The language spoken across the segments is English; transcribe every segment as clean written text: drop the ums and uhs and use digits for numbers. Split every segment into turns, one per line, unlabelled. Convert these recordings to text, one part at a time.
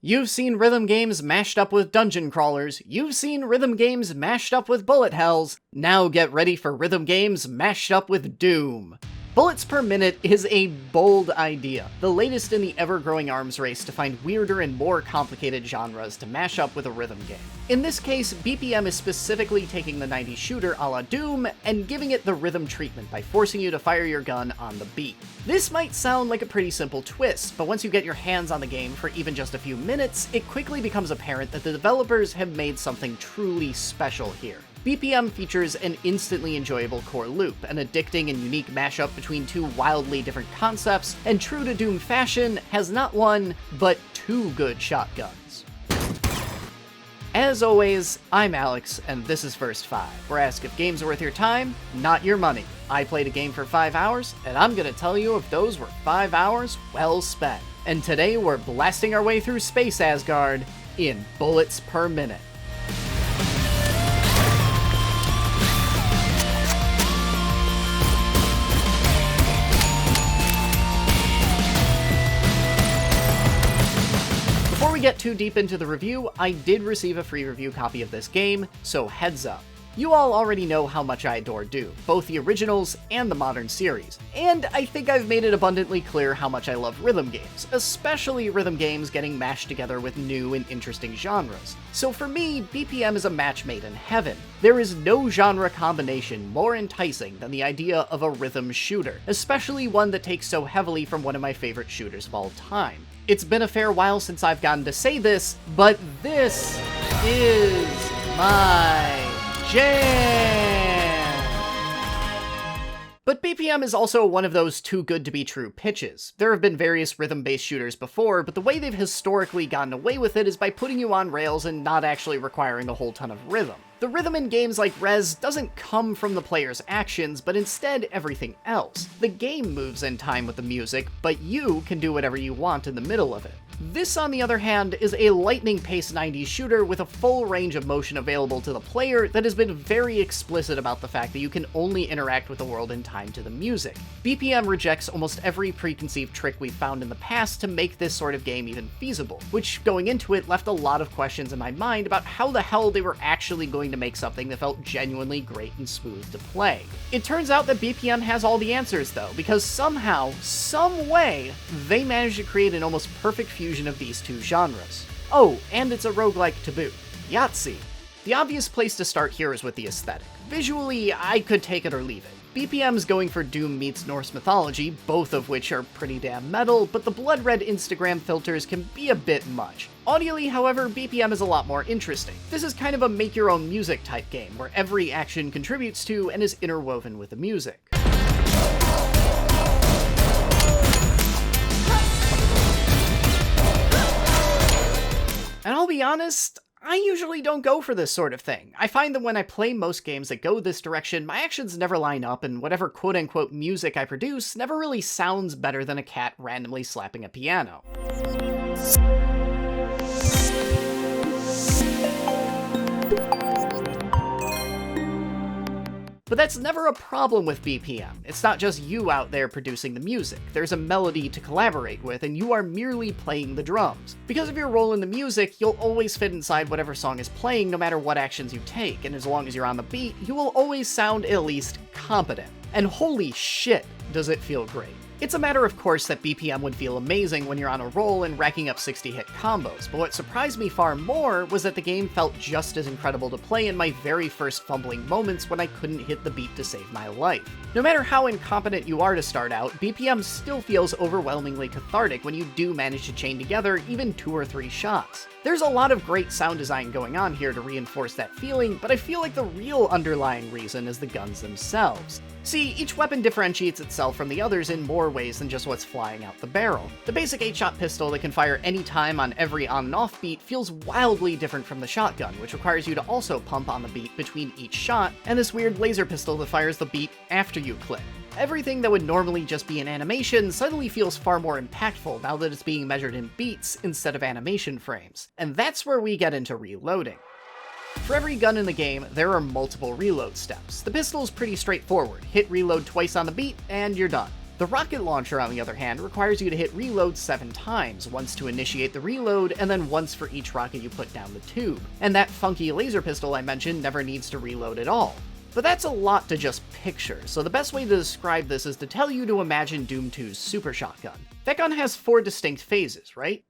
You've seen rhythm games mashed up with dungeon crawlers. You've seen rhythm games mashed up with bullet hells. Now get ready for rhythm games mashed up with Doom. Bullets per minute is a bold idea, the latest in the ever-growing arms race to find weirder and more complicated genres to mash up with a rhythm game. In this case, BPM is specifically taking the 90s shooter a la Doom and giving it the rhythm treatment by forcing you to fire your gun on the beat. This might sound like a pretty simple twist, but once you get your hands on the game for even just a few minutes, it quickly becomes apparent that the developers have made something truly special here. BPM features an instantly enjoyable core loop, an addicting and unique mashup between two wildly different concepts, and true to Doom fashion, has not one, but two good shotguns. As always, I'm Alex, and this is First 5, where I ask if games are worth your time, not your money. I played a game for 5 hours, and I'm gonna tell you if those were 5 hours well spent. And today we're blasting our way through Space Asgard in bullets per minute. Before we get too deep into the review, I did receive a free review copy of this game, so heads up. You all already know how much I adore Doom, both the originals and the modern series, and I think I've made it abundantly clear how much I love rhythm games, especially rhythm games getting mashed together with new and interesting genres. So for me, BPM is a match made in heaven. There is no genre combination more enticing than the idea of a rhythm shooter, especially one that takes so heavily from one of my favorite shooters of all time. It's been a fair while since I've gotten to say this, but this is my jam! But BPM is also one of those too good to be true pitches. There have been various rhythm-based shooters before, but the way they've historically gotten away with it is by putting you on rails and not actually requiring a whole ton of rhythm. The rhythm in games like Rez doesn't come from the player's actions, but instead everything else. The game moves in time with the music, but you can do whatever you want in the middle of it. This, on the other hand, is a lightning-paced 90s shooter with a full range of motion available to the player that has been very explicit about the fact that you can only interact with the world in time to the music. BPM rejects almost every preconceived trick we've found in the past to make this sort of game even feasible, which, going into it, left a lot of questions in my mind about how the hell they were actually going to make something that felt genuinely great and smooth to play. It turns out that BPM has all the answers, though, because somehow, some way, they managed to create an almost perfect fusion of these two genres. Oh, and it's a roguelike to boot. Yahtzee. The obvious place to start here is with the aesthetic. Visually, I could take it or leave it. BPM's going for Doom meets Norse mythology, both of which are pretty damn metal, but the blood red Instagram filters can be a bit much. Audially, however, BPM is a lot more interesting. This is kind of a make-your-own music type game, where every action contributes to and is interwoven with the music. And I'll be honest, I usually don't go for this sort of thing. I find that when I play most games that go this direction, my actions never line up, and whatever quote-unquote music I produce never really sounds better than a cat randomly slapping a piano. But that's never a problem with BPM. It's not just you out there producing the music. There's a melody to collaborate with, and you are merely playing the drums. Because of your role in the music, you'll always fit inside whatever song is playing no matter what actions you take, and as long as you're on the beat, you will always sound at least competent. And holy shit, does it feel great. It's a matter of course that BPM would feel amazing when you're on a roll and racking up 60-hit combos, but what surprised me far more was that the game felt just as incredible to play in my very first fumbling moments when I couldn't hit the beat to save my life. No matter how incompetent you are to start out, BPM still feels overwhelmingly cathartic when you do manage to chain together even 2 or 3 shots. There's a lot of great sound design going on here to reinforce that feeling, but I feel like the real underlying reason is the guns themselves. See, each weapon differentiates itself from the others in more ways than just what's flying out the barrel. The basic 8-shot pistol that can fire any time on every on and off beat feels wildly different from the shotgun, which requires you to also pump on the beat between each shot, and this weird laser pistol that fires the beat after you click. Everything that would normally just be an animation suddenly feels far more impactful now that it's being measured in beats instead of animation frames. And that's where we get into reloading. For every gun in the game, there are multiple reload steps. The pistol's pretty straightforward. Hit reload twice on the beat, and you're done. The The rocket launcher, on the other hand, requires you to hit reload 7 times, once to initiate the reload, and then once for each rocket you put down the tube. And that funky laser pistol I mentioned never needs to reload at all. But that's a lot to just picture, so the best way to describe this is to tell you to imagine Doom 2's super shotgun. That gun has 4 distinct phases, right?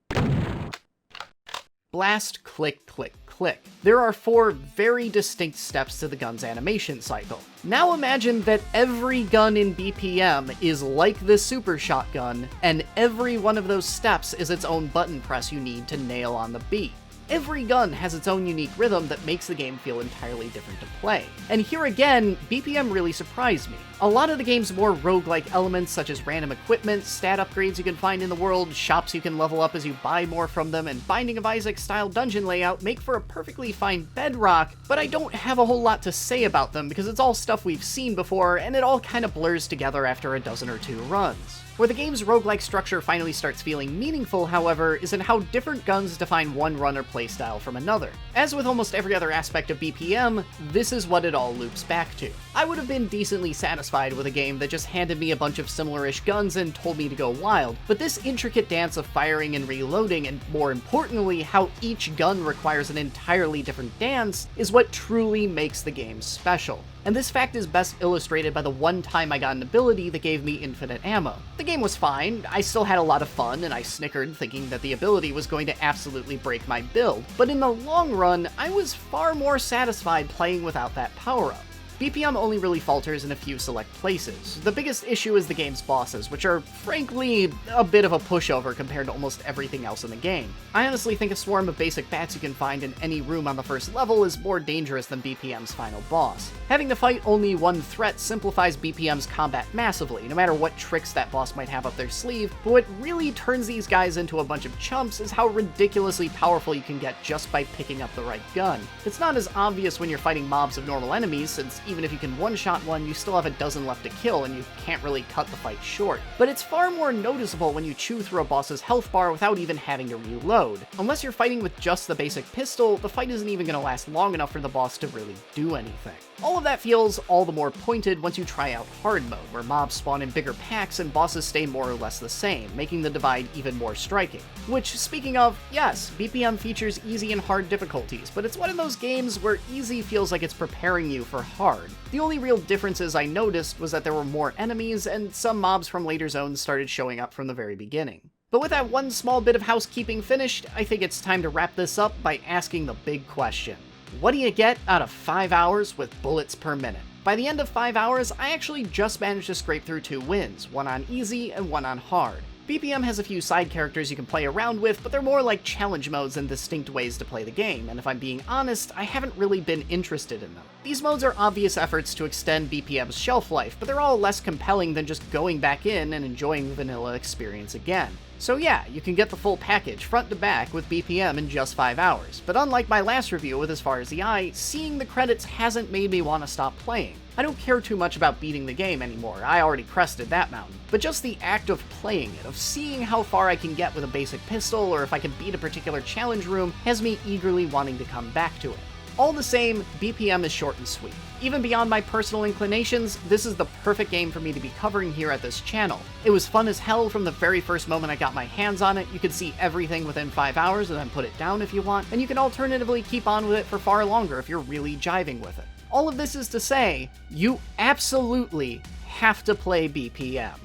Blast, click, click, click. There are 4 very distinct steps to the gun's animation cycle. Now imagine that every gun in BPM is like this super shotgun, and every one of those steps is its own button press you need to nail on the beat. Every gun has its own unique rhythm that makes the game feel entirely different to play. And here again, BPM really surprised me. A lot of the game's more roguelike elements, such as random equipment, stat upgrades you can find in the world, shops you can level up as you buy more from them, and Binding of Isaac-style dungeon layout make for a perfectly fine bedrock, but I don't have a whole lot to say about them because it's all stuff we've seen before, and it all kind of blurs together after a dozen or 2 runs. Where the game's roguelike structure finally starts feeling meaningful, however, is in how different guns define one run or playstyle from another. As with almost every other aspect of BPM, this is what it all loops back to. I would have been decently satisfied with a game that just handed me a bunch of similar-ish guns and told me to go wild, but this intricate dance of firing and reloading, and more importantly, how each gun requires an entirely different dance, is what truly makes the game special. And this fact is best illustrated by the one time I got an ability that gave me infinite ammo. The game was fine, I still had a lot of fun, and I snickered thinking that the ability was going to absolutely break my build, but in the long run, I was far more satisfied playing without that power-up. BPM only really falters in a few select places. The biggest issue is the game's bosses, which are, frankly, a bit of a pushover compared to almost everything else in the game. I honestly think a swarm of basic bats you can find in any room on the first level is more dangerous than BPM's final boss. Having to fight only one threat simplifies BPM's combat massively, no matter what tricks that boss might have up their sleeve, but what really turns these guys into a bunch of chumps is how ridiculously powerful you can get just by picking up the right gun. It's not as obvious when you're fighting mobs of normal enemies, since even if you can one-shot one, you still have a dozen left to kill, and you can't really cut the fight short. But it's far more noticeable when you chew through a boss's health bar without even having to reload. Unless you're fighting with just the basic pistol, the fight isn't even going to last long enough for the boss to really do anything. All of that feels all the more pointed once you try out hard mode, where mobs spawn in bigger packs and bosses stay more or less the same, making the divide even more striking. Which, speaking of, yes, BPM features easy and hard difficulties, but it's one of those games where easy feels like it's preparing you for hard. The only real differences I noticed was that there were more enemies, and some mobs from later zones started showing up from the very beginning. But with that one small bit of housekeeping finished, I think it's time to wrap this up by asking the big question. What do you get out of 5 hours with bullets per minute? By the end of 5 hours, I actually just managed to scrape through 2 wins, one on easy and one on hard. BPM has a few side characters you can play around with, but they're more like challenge modes than distinct ways to play the game, and if I'm being honest, I haven't really been interested in them. These modes are obvious efforts to extend BPM's shelf life, but they're all less compelling than just going back in and enjoying the vanilla experience again. So yeah, you can get the full package front to back with BPM in just 5 hours, but unlike my last review with As Far As the Eye, seeing the credits hasn't made me want to stop playing. I don't care too much about beating the game anymore, I already crested that mountain, but just the act of playing it, of seeing how far I can get with a basic pistol, or if I can beat a particular challenge room, has me eagerly wanting to come back to it. All the same, BPM is short and sweet. Even beyond my personal inclinations, this is the perfect game for me to be covering here at this channel. It was fun as hell from the very first moment I got my hands on it. You could see everything within 5 hours and then put it down if you want, and you can alternatively keep on with it for far longer if you're really jiving with it. All of this is to say, you absolutely have to play BPM.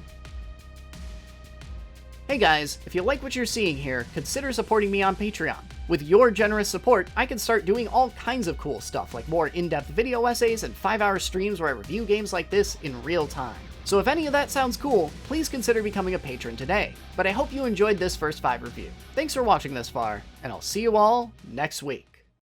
Hey guys, if you like what you're seeing here, consider supporting me on Patreon. With your generous support, I can start doing all kinds of cool stuff, like more in-depth video essays and 5-hour streams where I review games like this in real time. So if any of that sounds cool, please consider becoming a patron today. But I hope you enjoyed this first 5 review. Thanks for watching this far, and I'll see you all next week.